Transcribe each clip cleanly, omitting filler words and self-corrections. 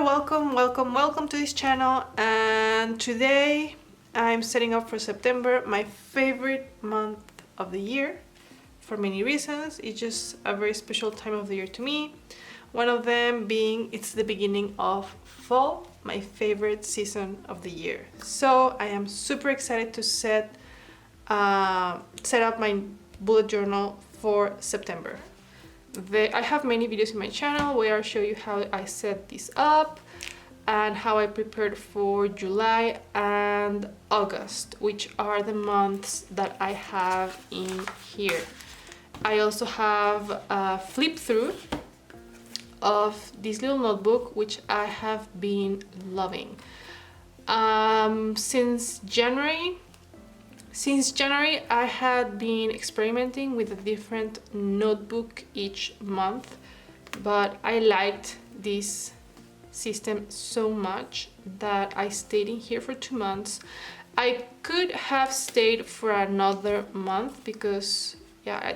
welcome to this channel. And today I'm setting up for September, my favorite month of the year for many reasons. It's just a very special time of the year to me. One of them being it's the beginning of fall, my favorite season of the year. So I am super excited to set up my bullet journal for September. I have many videos in my channel where I show you how I set this up and how I prepared for July and August, which are the months that I have in here. I also have a flip through of this little notebook, which I have been loving. Since January, I had been experimenting with a different notebook each month, but I liked this system so much that I stayed in here for 2 months. I could have stayed for another month because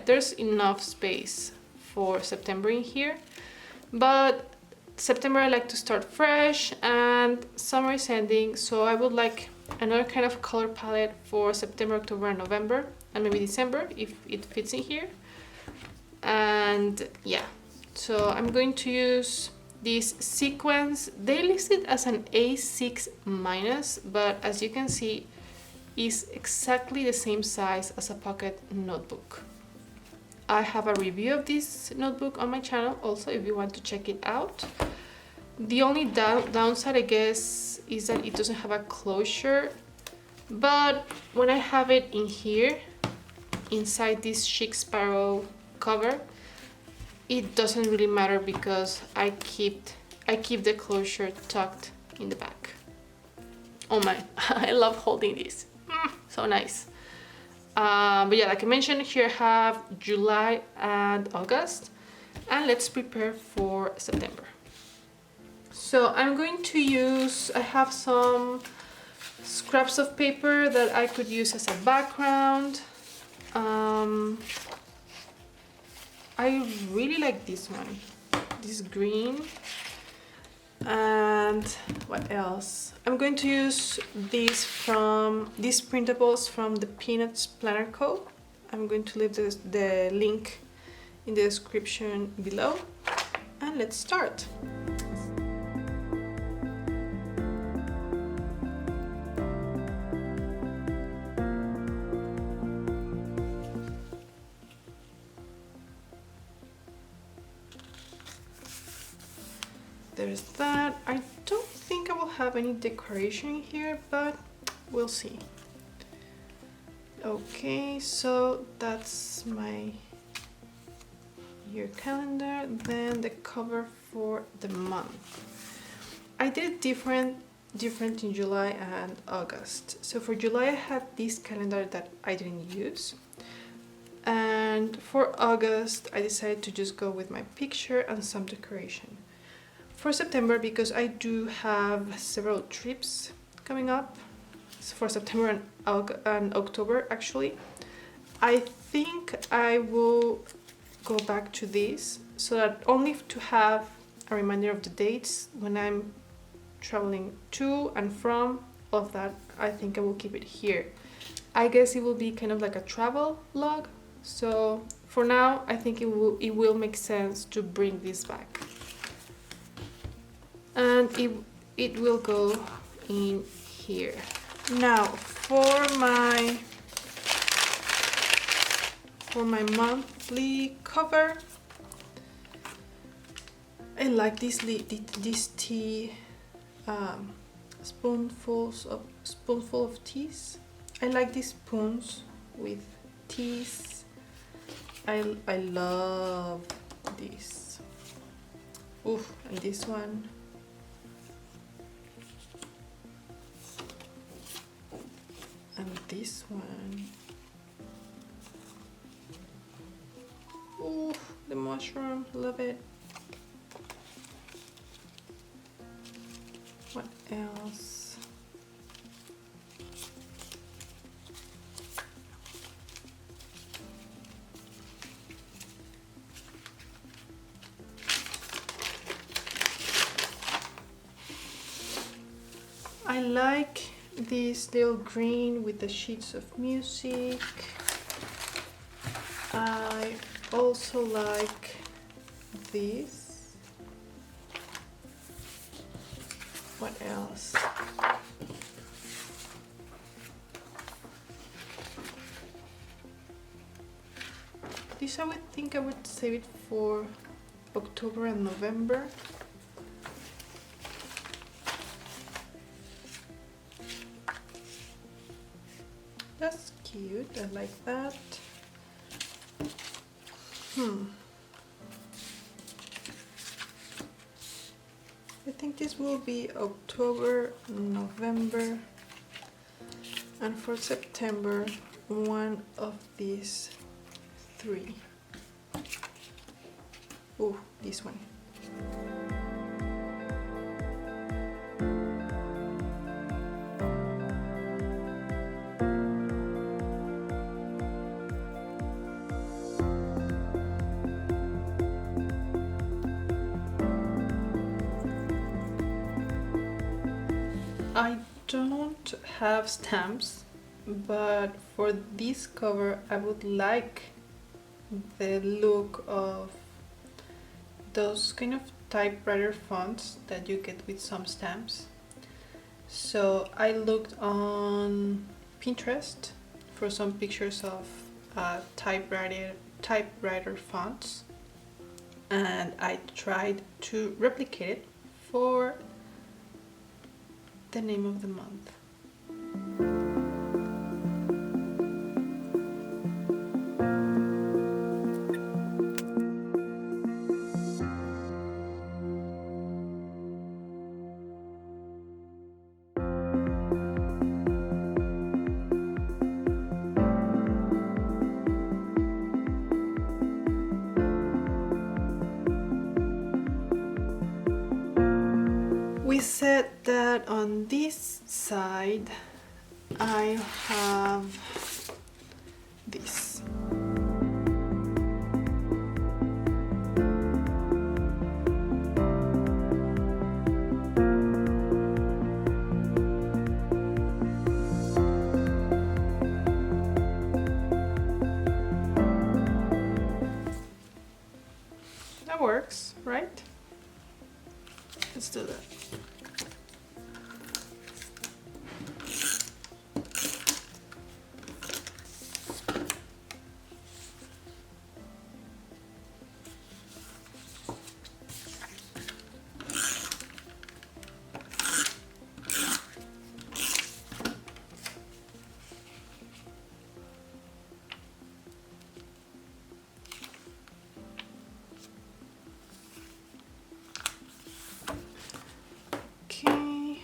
there's enough space for September in here, but September I like to start fresh and summer is ending, so I would like another kind of color palette for September, October and November, and maybe December if it fits in here. And yeah, so I'm going to use this sequence. They list it as an A6-, but as you can see is exactly the same size as a pocket notebook. I have a review of this notebook on my channel also if you want to check it out. The only downside, I guess, is that it doesn't have a closure, but when I have it in here, inside this chic sparrow cover, it doesn't really matter because I keep the closure tucked in the back. Oh my, I love holding this. So nice. But yeah, like I mentioned, here I have July and August, and let's prepare for September. So I'm going to use, I have some scraps of paper that I could use as a background. I really like this one, this green. And what else? I'm going to use these printables from the Peanuts Planner Co. I'm going to leave the link in the description below, and let's start. There's that. I don't think I will have any decoration here, but we'll see. Okay, so that's my year calendar. Then the cover for the month. I did different in July and August. So for July I had this calendar that I didn't use. And for August I decided to just go with my picture and some decoration. For September, because I do have several trips coming up for September and October actually, I think I will go back to this so that only to have a reminder of the dates when I'm traveling to and from, all of that. I think I will keep it here. I guess it will be kind of like a travel log, so for now I think it will make sense to bring this back. And it will go in here. Now for my monthly cover, I like these tea spoonful of teas. I like these spoons with teas. I love this. Oof, and this one. And this one. Oh, the mushroom, love it. What else? I like this little green with the sheets of music. I also like this. What else? This I would think I would save it for October and November. That's cute, I like that. I think this will be October, November, and for September, one of these three. Oh, this one. I don't have stamps, but for this cover I would like the look of those kind of typewriter fonts that you get with some stamps. So I looked on Pinterest for some pictures of typewriter fonts, and I tried to replicate it for the name of the month. We said that on this side I have this. That works, right? Let's do that. Okay.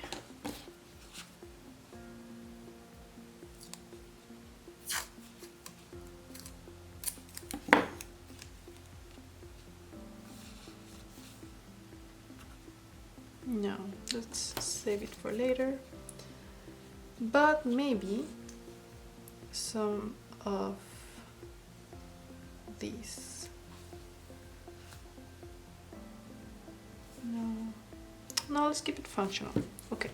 No, let's save it for later. But maybe some of these. No, let's keep it functional. Okay.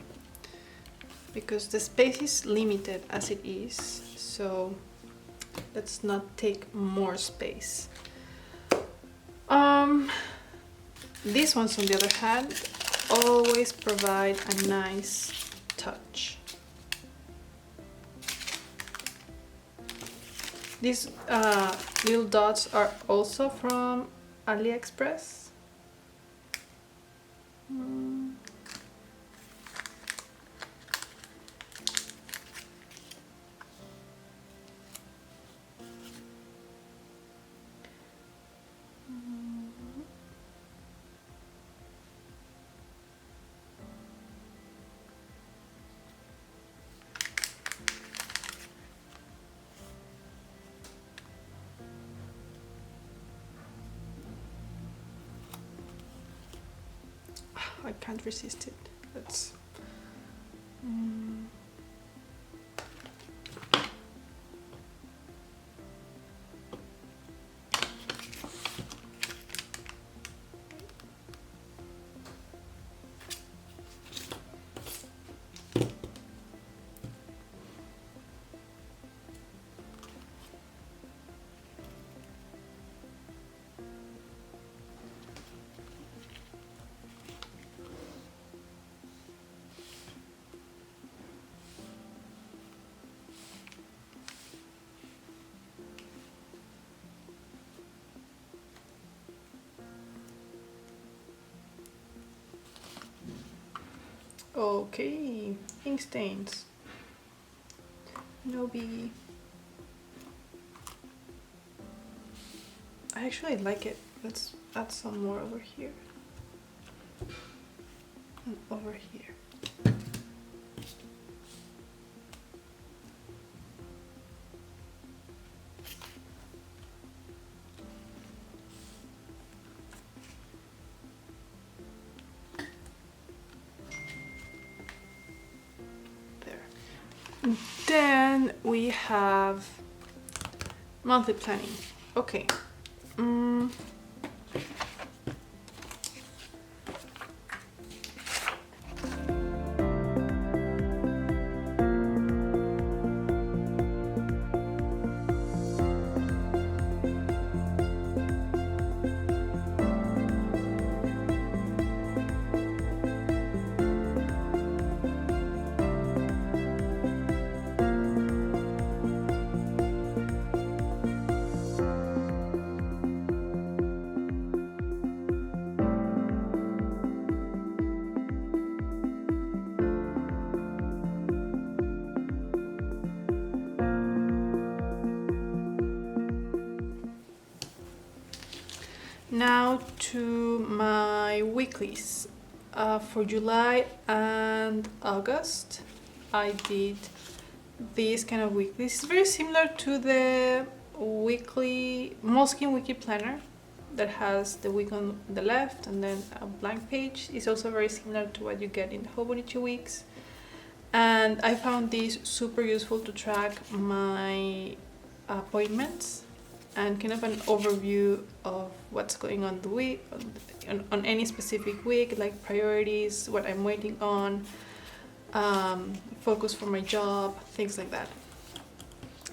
Because the space is limited as it is, so let's not take more space. These ones, on the other hand, always provide a nice touch. These little dots are also from AliExpress. I can't resist it. Let's. Okay, ink stains. No biggie. I actually like it. Let's add some more over here. And over here. Then we have monthly planning. Okay. Now to my weeklies. For July and August, I did this kind of weekly. This is very similar to the weekly Moleskine weekly planner that has the week on the left and then a blank page. It's also very similar to what you get in the Hobonichi weeks. And I found this super useful to track my appointments and kind of an overview of what's going on the week, on any specific week, like priorities, what I'm waiting on, focus for my job, things like that.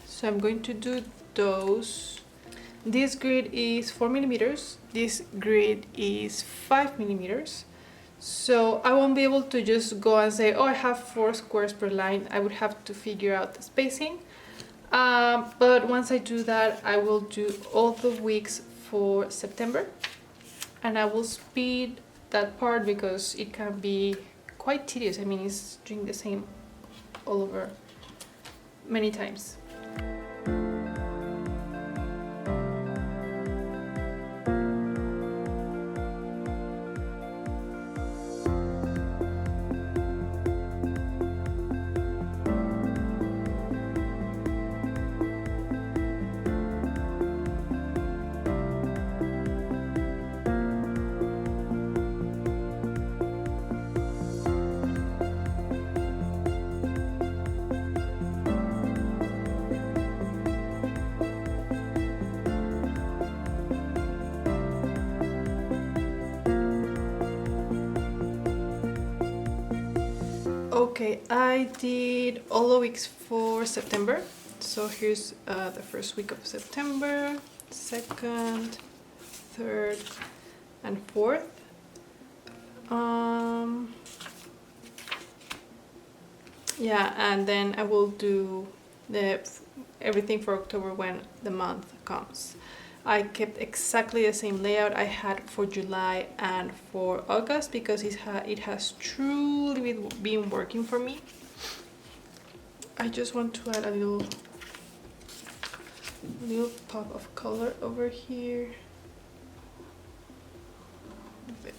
So I'm going to do those. This grid is 4 millimeters. This grid is 5 millimeters. So I won't be able to just go and say, oh, I have 4 squares per line. I would have to figure out the spacing. But once I do that, I will do all the weeks for September, and I will speed that part because it can be quite tedious. I mean, it's doing the same all over many times. Okay, I did all the weeks for September. So here's the first week of September, 2nd, 3rd, and 4th. Yeah, and then I will do everything for October when the month comes. I kept exactly the same layout I had for July and for August because it has truly been working for me. I just want to add a little pop of color over here. There.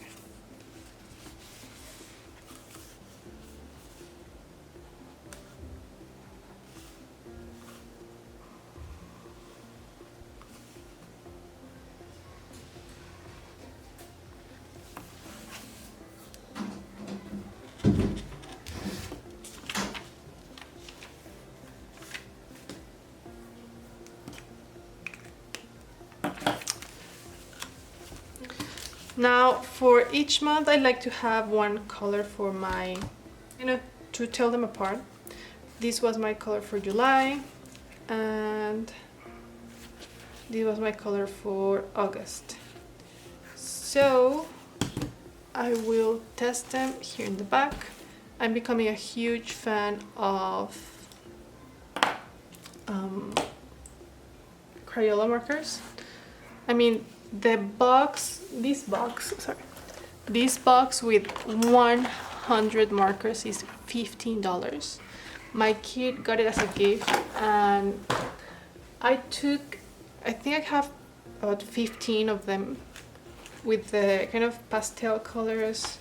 Now for each month I like to have one color for my, to tell them apart. This was my color for July and this was my color for August. So I will test them here in the back. I'm becoming a huge fan of Crayola markers. I mean, this box with 100 markers is $15. My kid got it as a gift, and I think I have about 15 of them with the kind of pastel colors,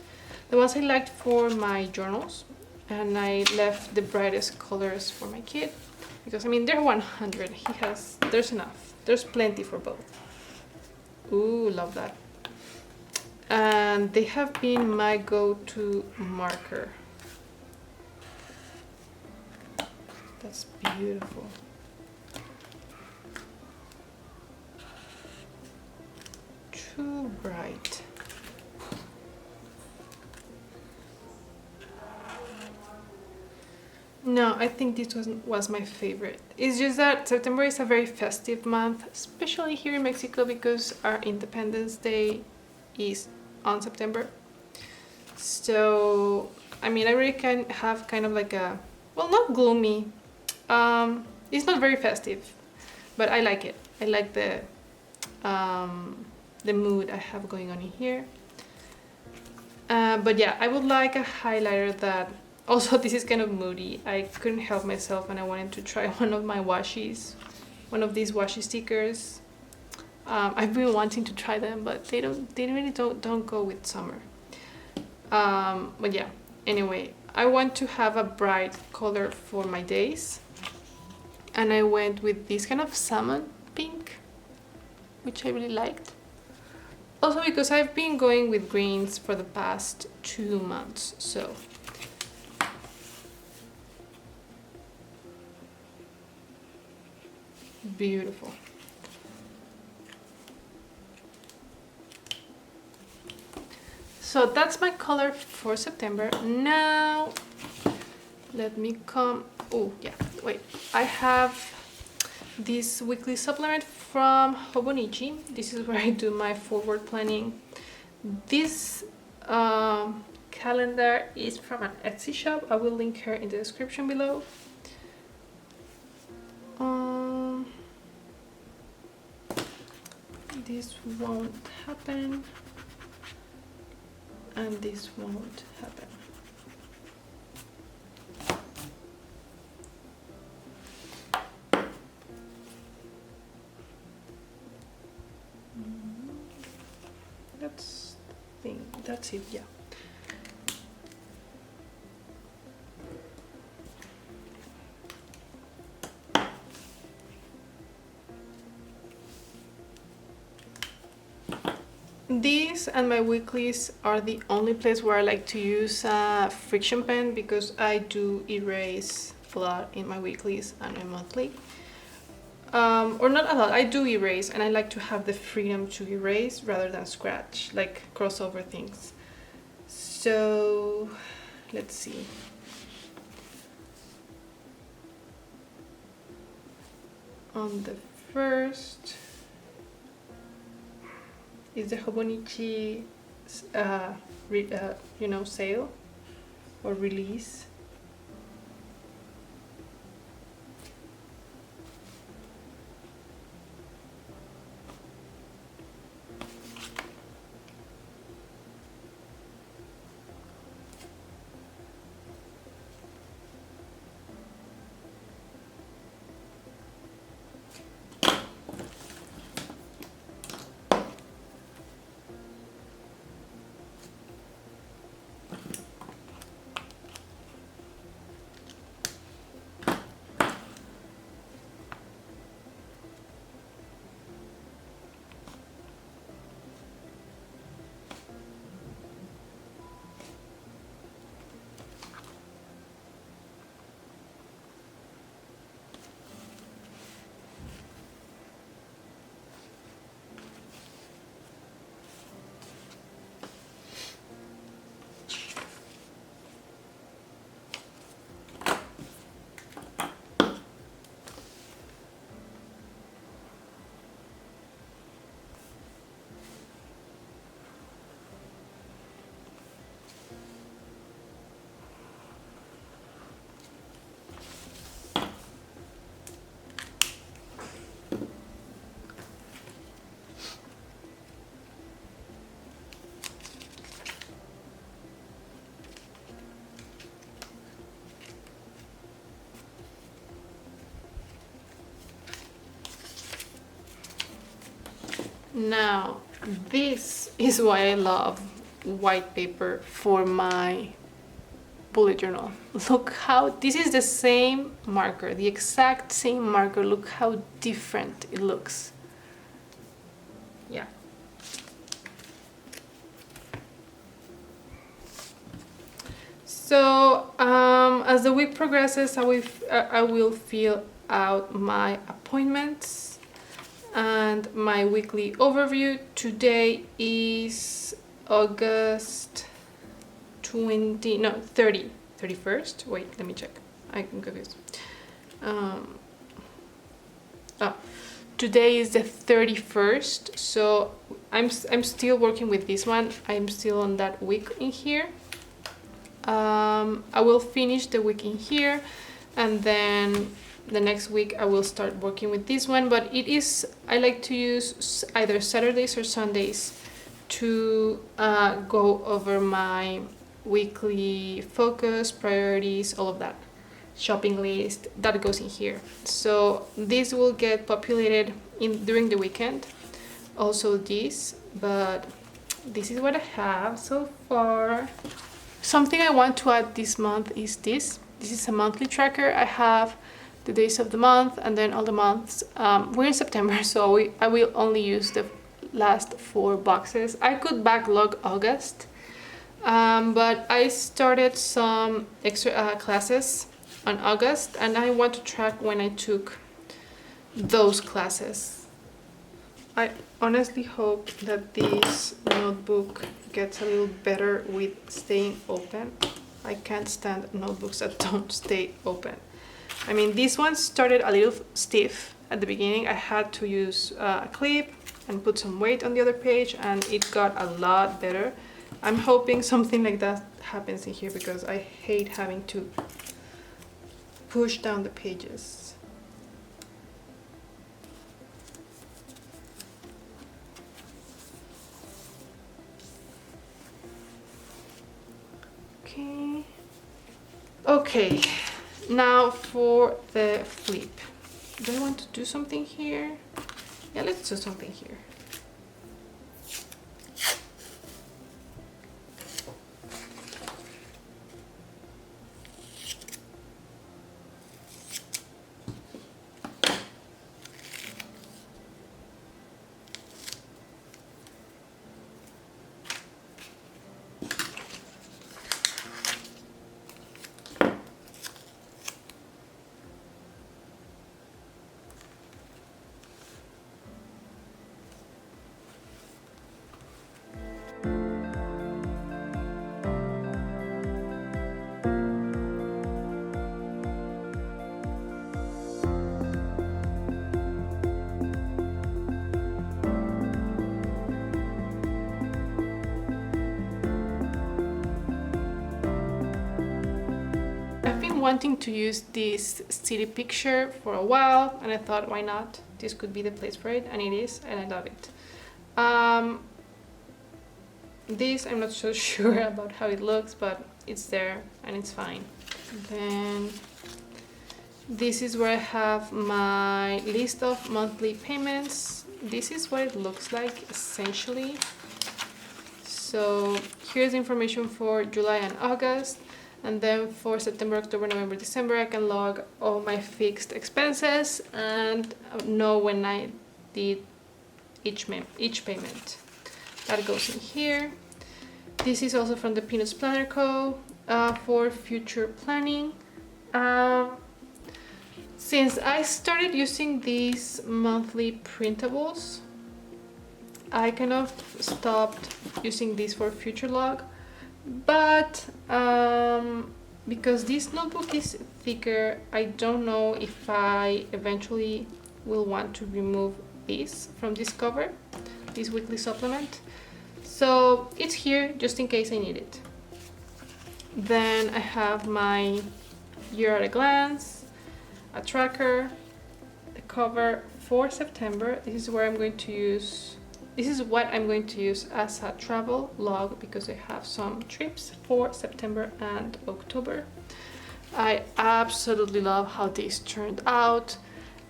the ones I liked for my journals, and I left the brightest colors for my kid because I mean they're 100. There's enough. There's plenty for both. Ooh, love that. And they have been my go-to marker. That's beautiful. Too bright. No, I think this was my favorite. It's just that September is a very festive month, especially here in Mexico because our Independence Day is on September. So, I mean, I really can have kind of like a, well, not gloomy. It's not very festive, but I like it. I like the mood I have going on in here. But yeah, I would like a highlighter that, also this is kind of moody. I couldn't help myself and I wanted to try one of my washies, one of these washi stickers. I've been wanting to try them, but they really don't go with summer. But yeah, anyway, I want to have a bright color for my days, and I went with this kind of salmon pink, which I really liked. Also because I've been going with greens for the past 2 months, so. Beautiful. So that's my color for September. Now, let me come, oh yeah, wait. I have this weekly supplement from Hobonichi. This is where I do my forward planning. This calendar is from an Etsy shop. I will link her in the description below. This won't happen, and this won't happen. That's it, yeah. These and my weeklies are the only place where I like to use a friction pen because I do erase a lot in my weeklies and my monthly. Or not a lot, I do erase, and I like to have the freedom to erase rather than scratch, like crossover things. So let's see. On the first is the Hobonichi sale or release. Now, this is why I love white paper for my bullet journal. Look how, this is the same marker, the exact same marker. Look how different it looks. Yeah. So as the week progresses, I will fill out my appointments and my weekly overview. Today is August 31st. Wait, let me check. I'm confused. Today is the 31st, so I'm still working with this one. I'm still on that week in here. I will finish the week in here, and then the next week I will start working with this one, but I like to use either Saturdays or Sundays to go over my weekly focus, priorities, all of that. Shopping list, that goes in here. So this will get populated during the weekend. Also this, but this is what I have so far. Something I want to add this month is this. This is a monthly tracker. I have the days of the month and then all the months. We're in September, so I will only use the last 4 boxes. I could backlog August, but I started some extra classes on August, and I want to track when I took those classes. I honestly hope that this notebook gets a little better with staying open. I can't stand notebooks that don't stay open. I mean, this one started a little stiff at the beginning. I had to use a clip and put some weight on the other page, and it got a lot better. I'm hoping something like that happens in here because I hate having to push down the pages. Okay, now for the flip. Do I want to do something here? Yeah, let's do something here. Wanting to use this city picture for a while, and I thought, why not? This could be the place for it, and it is, and I love it. This, I'm not so sure about how it looks, but it's there and it's fine. Then this is where I have my list of monthly payments. This is what it looks like essentially. So here's information for July and August. And then for September, October, November, December, I can log all my fixed expenses and know when I did each payment. That goes in here. This is also from the Peanuts Planner Co. For future planning. Since I started using these monthly printables, I kind of stopped using these for future log. But because this notebook is thicker, I don't know if I eventually will want to remove this from this cover, this weekly supplement. So it's here just in case I need it. Then I have my year at a glance, a tracker, the cover for September. This is what I'm going to use as a travel log because I have some trips for September and October. I absolutely love how this turned out.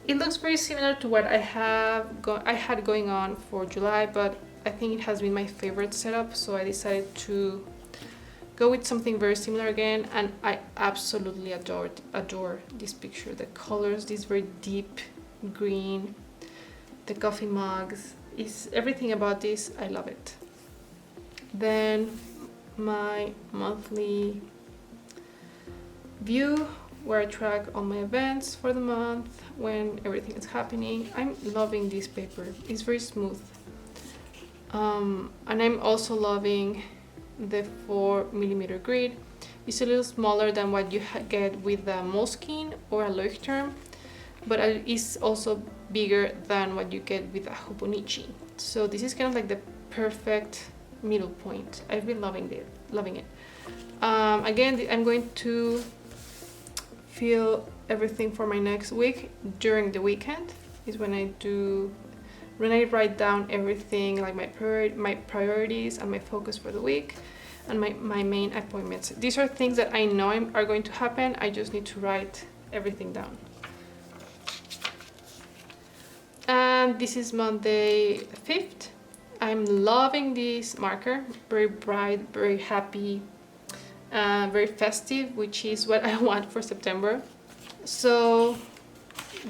it looks very similar to what I had going on for July, but I think it has been my favorite setup, so I decided to go with something very similar again, and I absolutely adore this picture. The colors, this very deep green, the coffee mugs, is everything about this. I love it. Then my monthly view, where I track all my events for the month when everything is happening. I'm loving this paper. It's very smooth. And I'm also loving the 4mm grid. It's a little smaller than what you get with a Moleskine or a Leuchtturm, but it's also bigger than what you get with a Hobonichi. So this is kind of like the perfect middle point. I've been loving it. Again, I'm going to fill everything for my next week during the weekend. Is when I write down everything, like my priorities and my focus for the week, and my main appointments. These are things that I know are going to happen. I just need to write everything down. And this is Monday 5th. I'm loving this marker. Very bright, very happy, very festive, which is what I want for September. So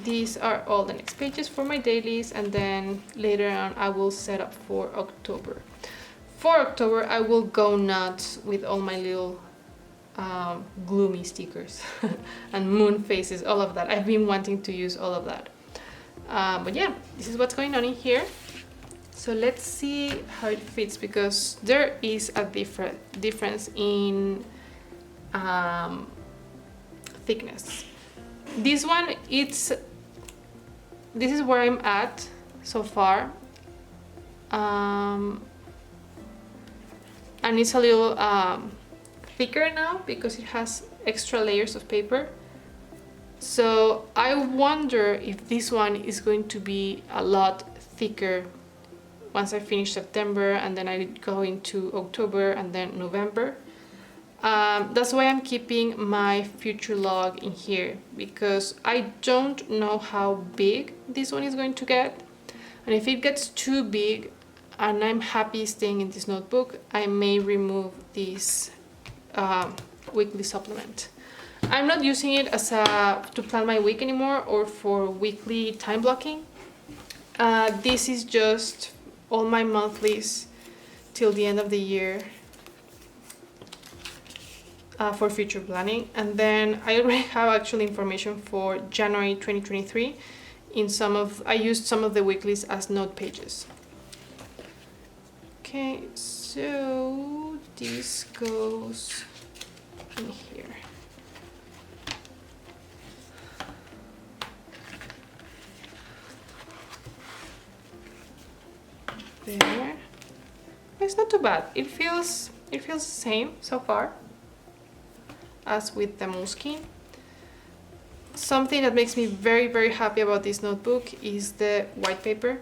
these are all the next pages for my dailies, and then later on I will set up for October. For October, I will go nuts with all my little gloomy stickers and moon faces, all of that. I've been wanting to use all of that. But yeah, this is what's going on in here. So let's see how it fits, because there is a difference in thickness. This one, this is where I'm at so far. And it's a little thicker now because it has extra layers of paper. So I wonder if this one is going to be a lot thicker once I finish September, and then I go into October and then November. That's why I'm keeping my future log in here, because I don't know how big this one is going to get. And if it gets too big and I'm happy staying in this notebook, I may remove this weekly supplement. I'm not using it as to plan my week anymore or for weekly time blocking. This is just all my monthlies till the end of the year for future planning. And then I already have actual information for January 2023. I used some of the weeklies as note pages. Okay, so this goes in here. There. It's not too bad. It feels the same so far as with the Moleskine. Something that makes me very, very happy about this notebook is the white paper.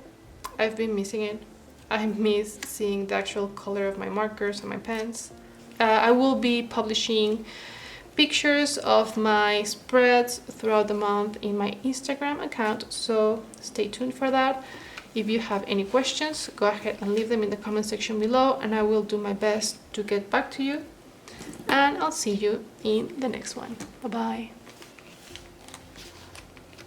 I've been missing it. I miss seeing the actual color of my markers and my pens. I will be publishing pictures of my spreads throughout the month in my Instagram account, so stay tuned for that. If you have any questions, go ahead and leave them in the comment section below, and I will do my best to get back to you. And I'll see you in the next one. Bye-bye.